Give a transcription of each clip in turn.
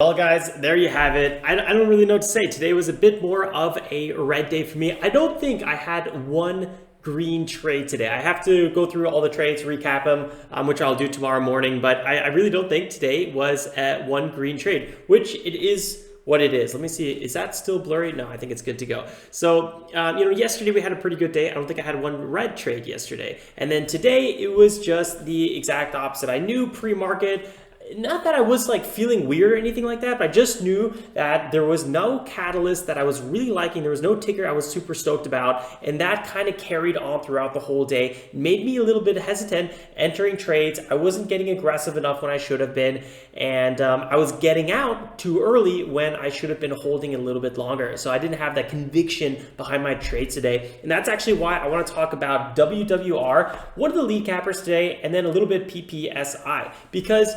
Well, guys, there you have it. I don't really know what to say. Today was a bit more of a red day for me. I don't think I had one green trade today. I have to go through all the trades, recap them, which I'll do tomorrow morning. But I really don't think today was one green trade, which it is what it is. Let me see. Is that still blurry? No, I think it's good to go. So, yesterday we had a pretty good day. I don't think I had one red trade yesterday. And then today it was just the exact opposite. I knew pre-market, not that I was like feeling weird or anything like that, but I just knew that there was no catalyst that I was really liking. There was no ticker I was super stoked about. And that kind of carried on throughout the whole day. It made me a little bit hesitant entering trades. I wasn't getting aggressive enough when I should have been. And I was getting out too early when I should have been holding a little bit longer. So I didn't have that conviction behind my trade today. And that's actually why I want to talk about WWR, what are the lead cappers today, and then a little bit PPSI. Because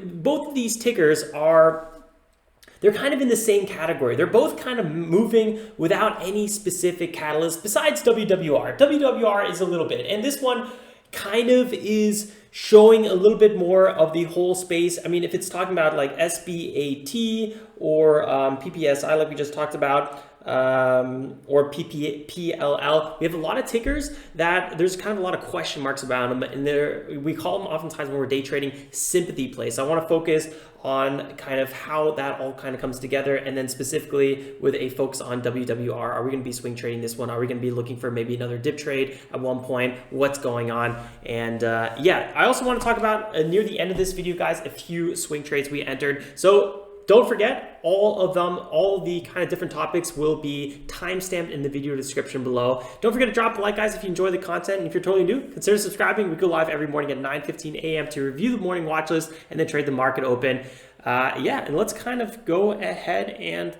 both of these tickers they're kind of in the same category. They're both kind of moving without any specific catalyst besides WWR. WWR is a little bit, and this one kind of is showing a little bit more of the whole space. I mean, if it's talking about like SBAT or PPSI, like we just talked about, or PLL. We have a lot of tickers that there's kind of a lot of question marks about them, and we call them oftentimes when we're day trading sympathy plays. So I want to focus on kind of how that all kind of comes together, and then specifically with a focus on WWR. Are we going to be swing trading this one? Are we going to be looking for maybe another dip trade at one point? What's going on? And I also want to talk about near the end of this video, guys, a few swing trades we entered. So don't forget, all of them, all the kind of different topics will be timestamped in the video description below. Don't forget to drop a like, guys, if you enjoy the content. And if you're totally new, consider subscribing. We go live every morning at 9:15 a.m. to review the morning watch list and then trade the market open. And let's kind of go ahead and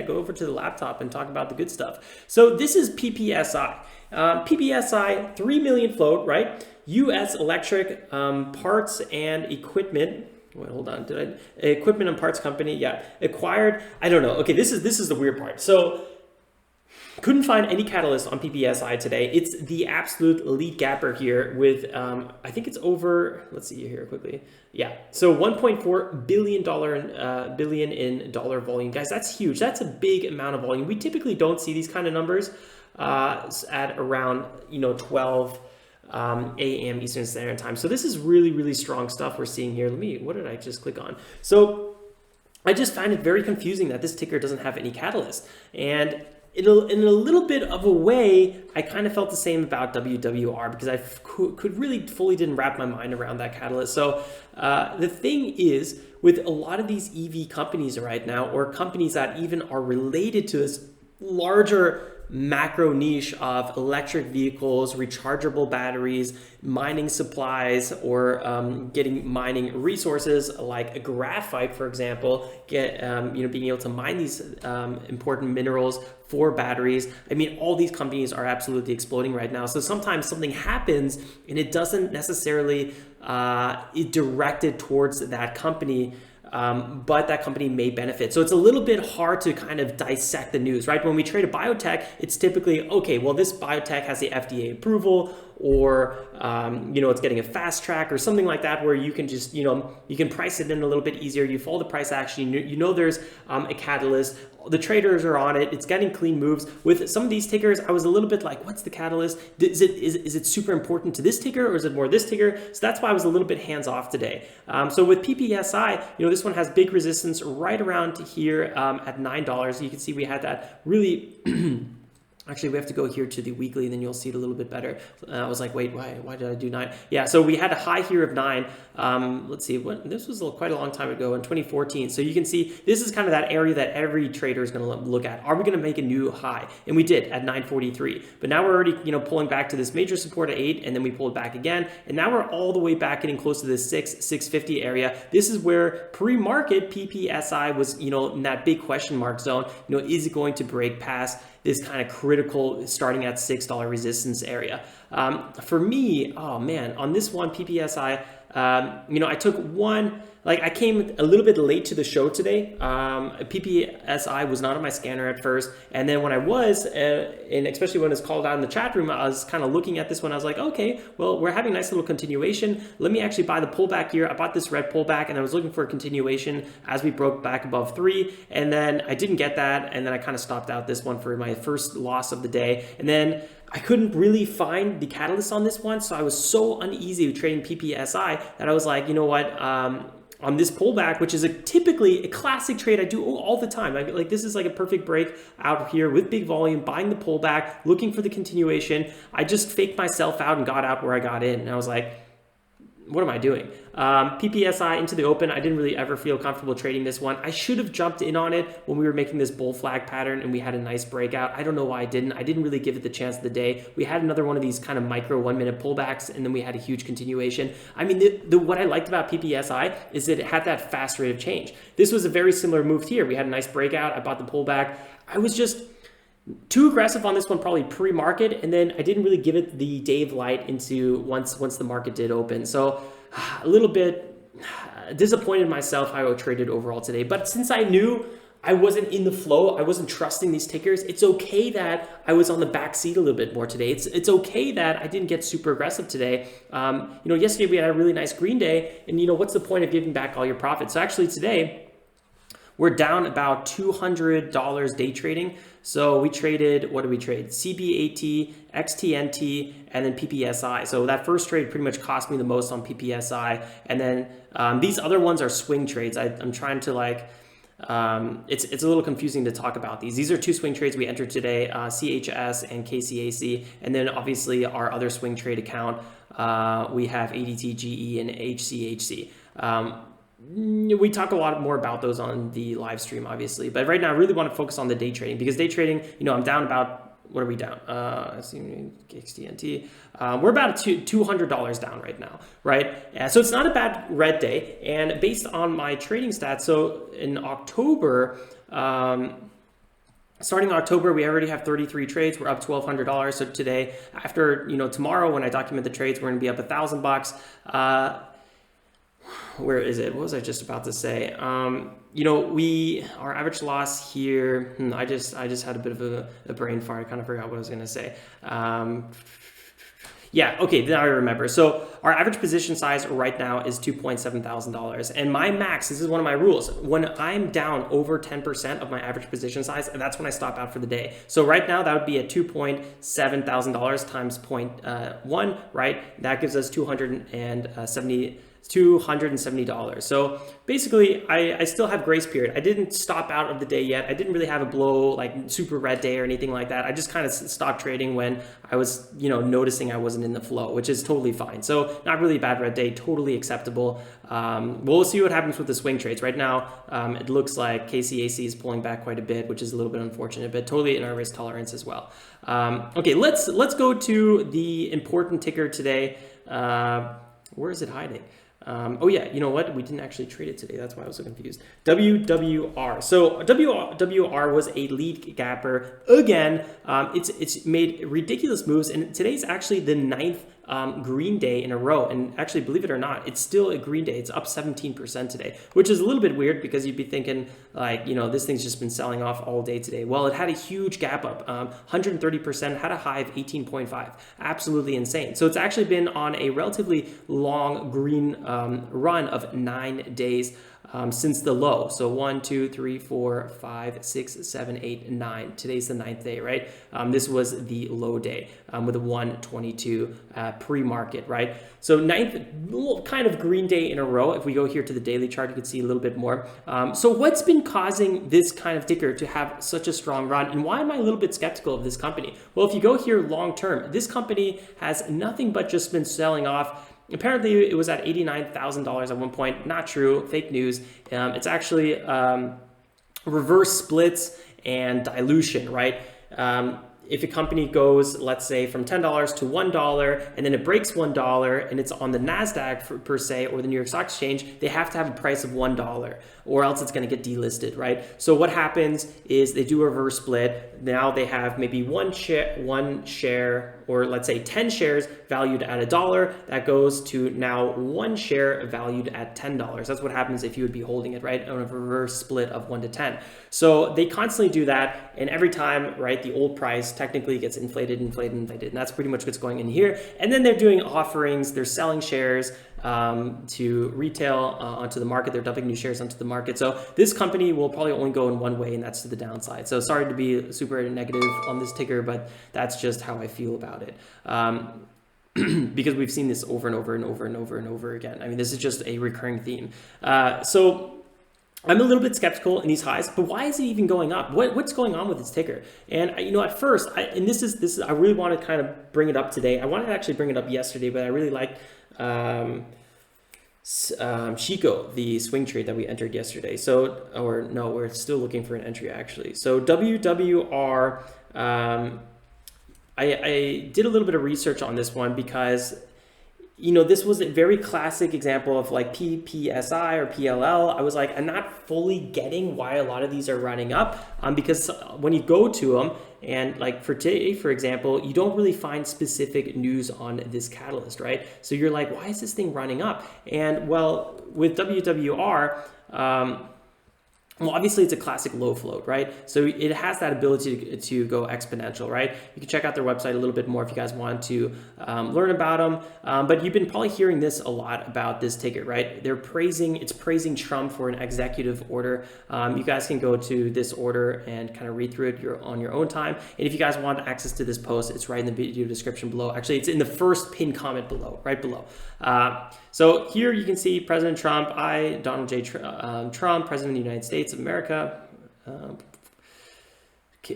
go over to the laptop and talk about the good stuff. So this is PPSI. PPSI, 3 million float, right? U.S. electric parts and equipment. Wait, hold on. Equipment and parts company? Yeah, acquired. I don't know. Okay, this is the weird part. So couldn't find any catalyst on PPSI today. It's the absolute lead gapper here with I think it's over. Let's see here quickly. Yeah, so 1.4 billion in dollar volume, guys. That's huge. That's a big amount of volume. We typically don't see these kind of numbers at around 12. a.m. Eastern Standard Time. So this is really, really strong stuff we're seeing here. What did I just click on? So I just find it very confusing that this ticker doesn't have any catalyst. And in a little bit of a way, I kind of felt the same about WWR because I could really fully didn't wrap my mind around that catalyst. So the thing is, with a lot of these EV companies right now, or companies that even are related to this larger macro niche of electric vehicles, rechargeable batteries, mining supplies, or getting mining resources like graphite, for example, being able to mine these important minerals for batteries. I mean, all these companies are absolutely exploding right now. So sometimes something happens and it doesn't necessarily direct it towards that company, but that company may benefit. So it's a little bit hard to kind of dissect the news, right? When we trade a biotech, it's typically, okay, well, this biotech has the FDA approval, or, it's getting a fast track or something like that, where you can just, you can price it in a little bit easier. You follow the price action, there's a catalyst. The traders are on it. It's getting clean moves. With some of these tickers, I was a little bit like, what's the catalyst? Is it super important to this ticker, or is it more this ticker? So that's why I was a little bit hands off today. So with PPSI, this one has big resistance right around here at $9. You can see we had that really Actually, we have to go here to the weekly, and then you'll see it a little bit better. I was like, wait, why did I do 9? Yeah, so we had a high here of 9. Let's see, this was quite a long time ago in 2014. So you can see this is kind of that area that every trader is going to look at. Are we going to make a new high? And we did at 943. But now we're already pulling back to this major support at 8, and then we pulled back again. And now we're all the way back getting close to this 650 area. This is where pre-market PPSI was in that big question mark zone. Is it going to break past this kind of critical starting at $6 resistance area? For me, oh man, on this one PPSI, I took one like I came a little bit late to the show today. PPSI was not on my scanner at first, and then when I was, and especially when it's called out in the chat room, I was kind of looking at this one. I was like, okay, well, we're having a nice little continuation. Let me actually buy the pullback here. I bought this red pullback, and I was looking for a continuation as we broke back above 3, and then I didn't get that, and then I kind of stopped out this one for my first loss of the day, and then I couldn't really find the catalyst on this one, so I was so uneasy with trading PPSI that I was like, you know what, on this pullback, which is typically a classic trade I do all the time. Like this is like a perfect break out here with big volume, buying the pullback, looking for the continuation. I just faked myself out and got out where I got in, and I was like, what am I doing? PPSI into the open. I didn't really ever feel comfortable trading this one. I should have jumped in on it when we were making this bull flag pattern and we had a nice breakout. I don't know why I didn't. I didn't really give it the chance of the day. We had another one of these kind of micro 1 minute pullbacks, and then we had a huge continuation. I mean, what I liked about PPSI is that it had that fast rate of change. This was a very similar move here. We had a nice breakout. I bought the pullback. I was just too aggressive on this one, probably pre-market, and then I didn't really give it the day of light into once the market did open. So a little bit disappointed in myself how I traded overall today. But since I knew I wasn't in the flow, I wasn't trusting these tickers, it's okay that I was on the back seat a little bit more today. It's okay that I didn't get super aggressive today. Yesterday we had a really nice green day, and what's the point of giving back all your profits? So actually today, we're down about $200 day trading. So we traded, what did we trade? CBAT, XTNT, and then PPSI. So that first trade pretty much cost me the most on PPSI. And then these other ones are swing trades. I'm trying to it's a little confusing to talk about these. These are 2 swing trades we entered today, CHS and KCAC. And then obviously our other swing trade account, we have ADT, GE, and HCHC. We talk a lot more about those on the live stream, obviously, but right now I really want to focus on the day trading, because day trading, I'm down about, what are we down? XTNT. We're about $200 down right now, right? So it's not a bad red day, and based on my trading stats, so in October, starting October, we already have 33 trades. We're up $1,200. So today, after tomorrow, when I document the trades, we're going to be up $1,000. Where is it? What was I just about to say? Our average loss here, I just had a bit of a brain fart. I kind of forgot what I was going to say. Yeah, okay, now I remember. So our average position size right now is $2,700. And my max, this is one of my rules, when I'm down over 10% of my average position size, that's when I stop out for the day. So right now that would be at $2,700 times 0.1, right? That gives us $270. So basically I still have grace period. I didn't stop out of the day yet. I didn't really have a blow, like super red day or anything like that. I just kind of stopped trading when I was, noticing I wasn't in the flow, which is totally fine. So not really a bad red day, totally acceptable. We'll see what happens with the swing trades. Right now, it looks like KCAC is pulling back quite a bit, which is a little bit unfortunate, but totally in our risk tolerance as well. Okay, let's go to the important ticker today. Where is it hiding? Oh yeah, you know what? We didn't actually trade it today. That's why I was so confused. WWR. So WWR was a lead gapper again. It's made ridiculous moves, and today's actually the 9th green day in a row. And actually, believe it or not, it's still a green day. It's up 17% today, which is a little bit weird because you'd be thinking like, this thing's just been selling off all day today. Well, it had a huge gap up, 130%, had a high of 18.5. Absolutely insane. So it's actually been on a relatively long green run of 9 days. Since the low. So 1, 2, 3, 4, 5, 6, 7, 8, 9. Today's the 9th day, right? This was the low day with a 122 pre-market, right? So 9th kind of green day in a row. If we go here to the daily chart, you can see a little bit more. So what's been causing this kind of ticker to have such a strong run, and why am I a little bit skeptical of this company? Well, if you go here long term, this company has nothing but just been selling off. Apparently, it was at $89,000 at one point. Not true, fake news. It's actually reverse splits and dilution, right? If a company goes, let's say, from $10 to $1, and then it breaks $1, and it's on the NASDAQ per se, or the New York Stock Exchange, they have to have a price of $1. or else it's going to get delisted, right? So what happens is they do a reverse split. Now they have maybe one share, or let's say 10 shares valued at $1. That goes to now one share valued at $10. That's what happens if you would be holding it, right? On a reverse split of 1 to 10. So they constantly do that. And every time, right, the old price technically gets inflated. And that's pretty much what's going in here. And then they're doing offerings. They're selling shares to retail onto the market. They're dumping new shares onto the market. So this company will probably only go in one way, and that's to the downside. So sorry to be super negative on this ticker, but that's just how I feel about it. Because we've seen this over and over again. I mean, this is just a recurring theme. So I'm a little bit skeptical in these highs, but why is it even going up? What's going on with this ticker? And at first, this is I really want to kind of bring it up today. I wanted to actually bring it up yesterday, but I really liked Chico, the swing trade that we entered yesterday. So, or no, we're still looking for an entry actually. So WWR, I did a little bit of research on this one because this was a very classic example of like PPSI or PLL. I was like, I'm not fully getting why a lot of these are running up because when you go to them, and like for today, for example, you don't really find specific news on this catalyst, right? So you're like, why is this thing running up? And well, with WWR, well, obviously it's a classic low float, right? So it has that ability to go exponential, right? You can check out their website a little bit more if you guys want to learn about them. But you've been probably hearing this a lot about this ticket, right? It's praising Trump for an executive order. You guys can go to this order and kind of read through it on your own time. And if you guys want access to this post, it's right in the video description below. Actually, it's in the first pinned comment below, right below. So here you can see President Trump, Donald J. Trump, President of the United States of America.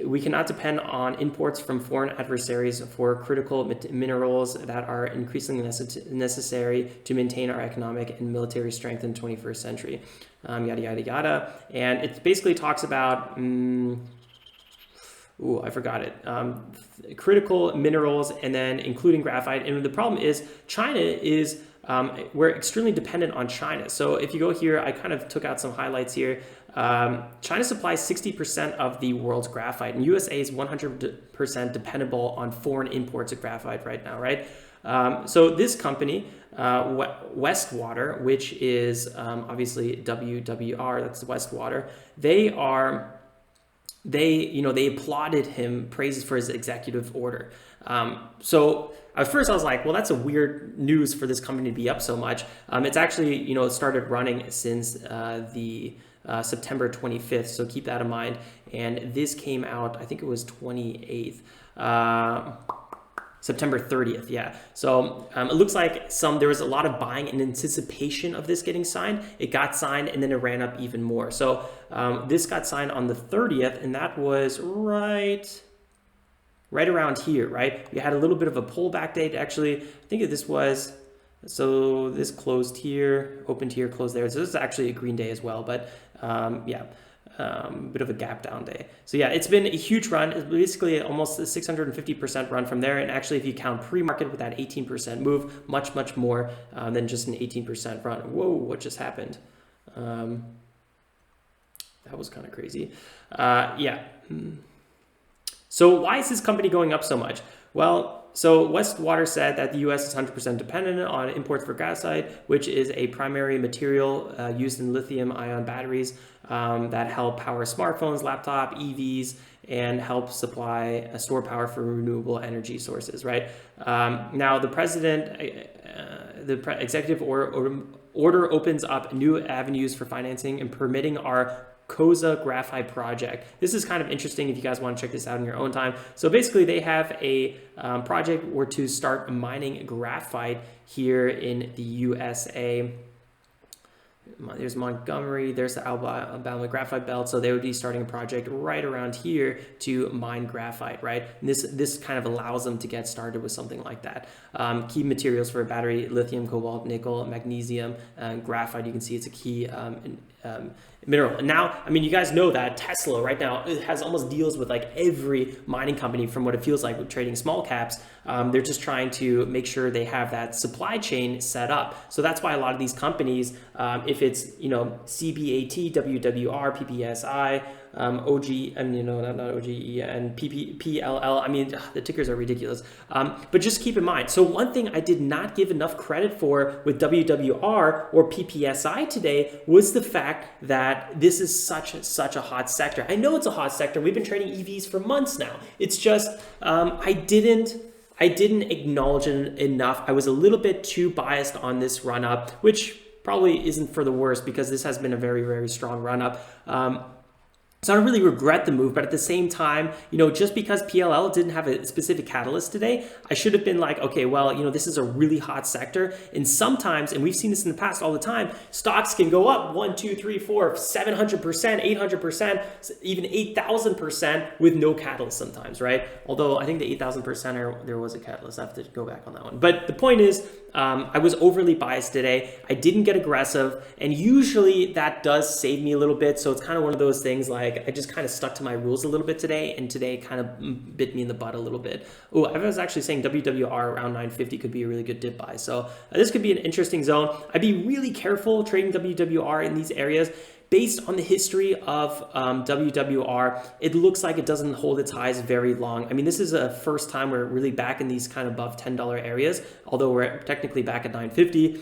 We cannot depend on imports from foreign adversaries for critical minerals that are increasingly necessary to maintain our economic and military strength in the 21st century. Yada, yada, yada. And it basically talks about... I forgot it. Critical minerals, and then including graphite. And the problem is China is, we're extremely dependent on China. So if you go here, I kind of took out some highlights here. China supplies 60% of the world's graphite, and USA is 100% dependable on foreign imports of graphite right now, right? So this company, Westwater, which is obviously WWR, that's Westwater, they applauded him, praises for his executive order. So at first I was like, well, that's a weird news for this company to be up so much. It's actually, it started running since the September 25th. So keep that in mind. And this came out, I think it was 28th. September 30th, yeah. So it looks like there was a lot of buying in anticipation of this getting signed. It got signed and then it ran up even more. So this got signed on the 30th, and that was right around here, right? We had a little bit of a pullback date. Actually, I think this was, so this closed here, opened here, closed there. So this is actually a green day as well, but yeah. Bit of a gap down day. So yeah, it's been a huge run. It's basically almost a 650% run from there. And actually, if you count pre-market with that 18% move, much more than just an 18% run. Whoa, what just happened? That was kind of crazy. Yeah. So why is this company going up so much? Well, so Westwater said that the U.S. is 100% dependent on imports for graphite, which is a primary material used in lithium-ion batteries that help power smartphones, laptop, EVs, and help supply store power for renewable energy sources, right? Now, the president, executive order opens up new avenues for financing and permitting our Koza graphite project. This is kind of interesting if you guys want to check this out in your own time. So basically they have a project where to start mining graphite here in the USA. There's Montgomery, there's the Alabama graphite belt. So they would be starting a project right around here to mine graphite, right? And this kind of allows them to get started with something like that. Key materials for a battery: lithium, cobalt, nickel, magnesium, and graphite. You can see it's a key mineral. And now, I mean, you guys know that Tesla right now, it has almost deals with like every mining company from what it feels like with trading small caps. They're just trying to make sure they have that supply chain set up. So that's why a lot of these companies, if it's, you know, CBAT, WWR, PPSI, OG, and you know, not OGE, and PLL. I mean, the tickers are ridiculous. But just keep in mind. So one thing I did not give enough credit for with WWR or PPSI today was the fact that this is such a hot sector. I know it's a hot sector. We've been trading EVs for months now. It's just I didn't acknowledge it enough. I was a little bit too biased on this run up, which probably isn't for the worst because this has been a very, very strong run up. So I don't really regret the move, but at the same time, you know, just because PLL didn't have a specific catalyst today, I should have been like, okay, well, you know, this is a really hot sector. And sometimes, and we've seen this in the past all the time, stocks can go up 1, 2, 3, 4, 700%, 800%, even 8,000% with no catalyst sometimes, right? Although I think the 8,000%, there was a catalyst. I have to go back on that one. But the point is, I was overly biased today. I didn't get aggressive, and usually that does save me a little bit. So it's kind of one of those things like I just kind of stuck to my rules a little bit today, and today kind of bit me in the butt a little bit. Oh, I was actually saying WWR around 950 could be a really good dip buy. So this could be an interesting zone. I'd be really careful trading WWR in these areas. Based on the history of WWR, it looks like it doesn't hold its highs very long. I mean, this is a first time we're really back in these kind of above $10 areas, although we're technically back at 950.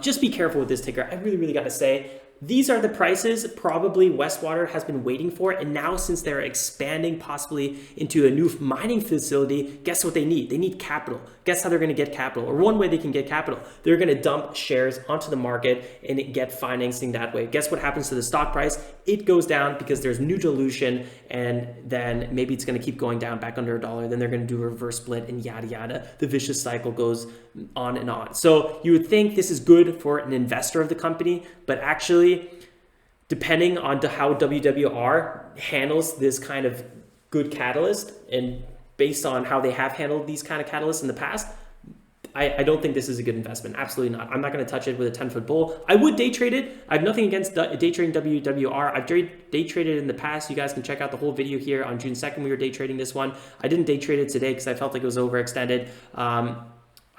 Just be careful with this ticker. I really got to say, these are the prices probably Westwater has been waiting for. And now since they're expanding possibly into a new mining facility, guess what they need? They need capital. Guess how they're going to get capital? Or one way they can get capital, they're going to dump shares onto the market and get financing that way. Guess what happens to the stock price? It goes down because there's new dilution, and then maybe it's going to keep going down back under $1. Then they're going to do a reverse split and yada yada. The vicious cycle goes on and on. So you would think this is good for an investor of the company, but actually, depending on how WWR handles this kind of good catalyst, and based on how they have handled these kind of catalysts in the past, I don't think this is a good investment. Absolutely not. I'm not going to touch it with a 10-foot bull. I would day trade it. I have nothing against day trading WWR. I've day traded in the past. You guys can check out the whole video here on June 2nd. We were day trading this one. I didn't day trade it today because I felt like it was overextended.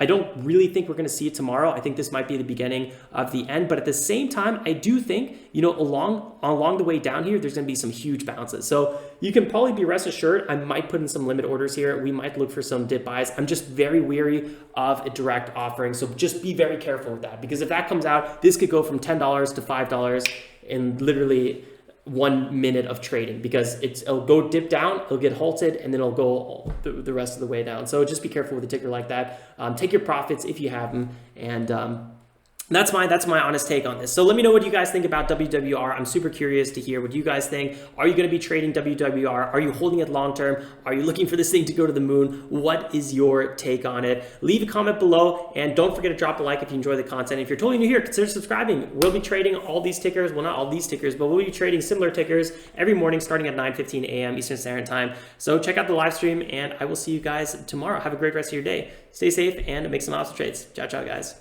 I don't really think we're going to see it tomorrow. I think this might be the beginning of the end. But at the same time, I do think, you know, along the way down here, there's going to be some huge bounces. So you can probably be rest assured, I might put in some limit orders here. We might look for some dip buys. I'm just very weary of a direct offering. So just be very careful with that, because if that comes out, this could go from $10 to $5 in literally 1 minute of trading, because it'll go dip down, it'll get halted, and then it'll go the rest of the way down. So just be careful with a ticker like that. Take your profits if you have them, and that's my honest take on this. So let me know what you guys think about WWR. I'm super curious to hear what you guys think. Are you going to be trading WWR? Are you holding it long term? Are you looking for this thing to go to the moon? What is your take on it? Leave a comment below, and don't forget to drop a like if you enjoy the content. If you're totally new here, consider subscribing. We'll be trading all these tickers. Well, not all these tickers, but we'll be trading similar tickers every morning starting at 9:15 a.m. Eastern Standard Time. So check out the live stream, and I will see you guys tomorrow. Have a great rest of your day. Stay safe and make some awesome trades. Ciao, ciao, guys.